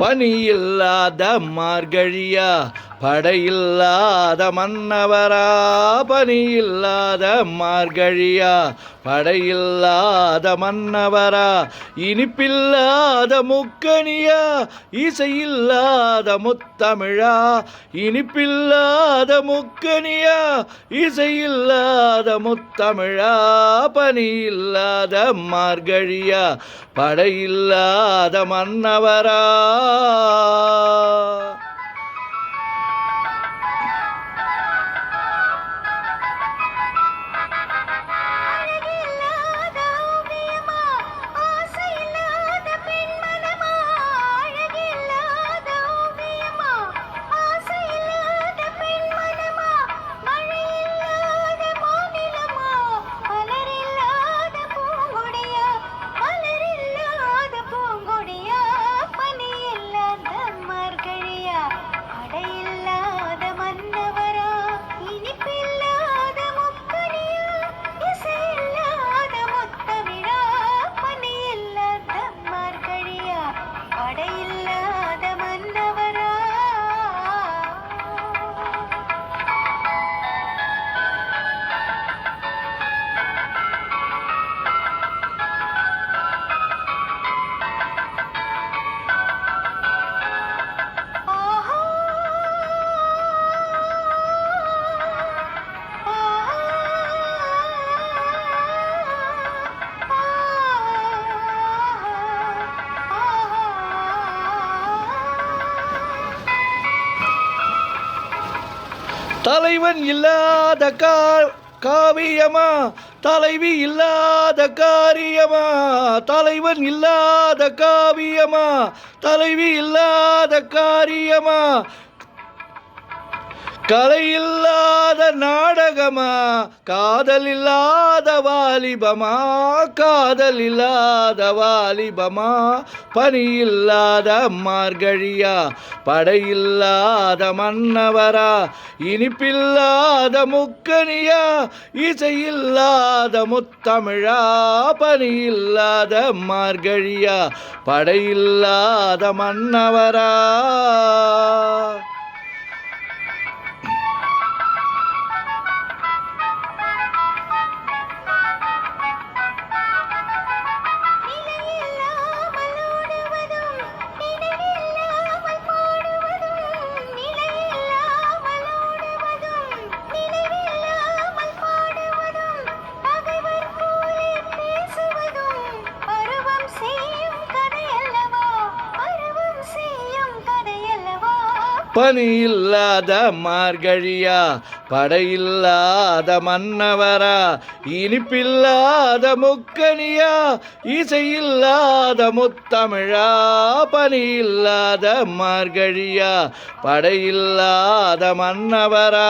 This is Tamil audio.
பனியில்லாத மார்கழியா படையில்லாத மன்னவரா பனியில்லாத மார்கழியா படையில்லாத மன்னவரா இனிப்பில்லாத முக்கனியா இசையில்லாத முத்தமிழா இனிப்பில்லாத முக்கனியா இசையில்லாத முத்தமிழா பனியில்லாத மார்கழியா படையில்லாத மன்னவரா தலைவன் இல்லாத காவியமா தலைவி இல்லாத காரியமா தலைவன் இல்லாத காவியமா தலைவி இல்லாத காரியமா கலையில்லாத நாடகமா காதல் இல்லாத வாலிபமா காதல் இல்லாத வாலிபமா பனியில்லாத மார்கழியா படையில்லாத மன்னவரா இனிப்பில்லாத முக்கனியா இசையில்லாத முத்தமிழா பனியில்லாத மார்கழியா படையில்லாத மன்னவரா பனியில்லாத மார்கழியா படையில்லாத மன்னவரா இனிப்பில்லாத முக்கனியா இசையில்லாத முத்தமிழா பனியில்லாத மார்கழியா படையில்லாத மன்னவரா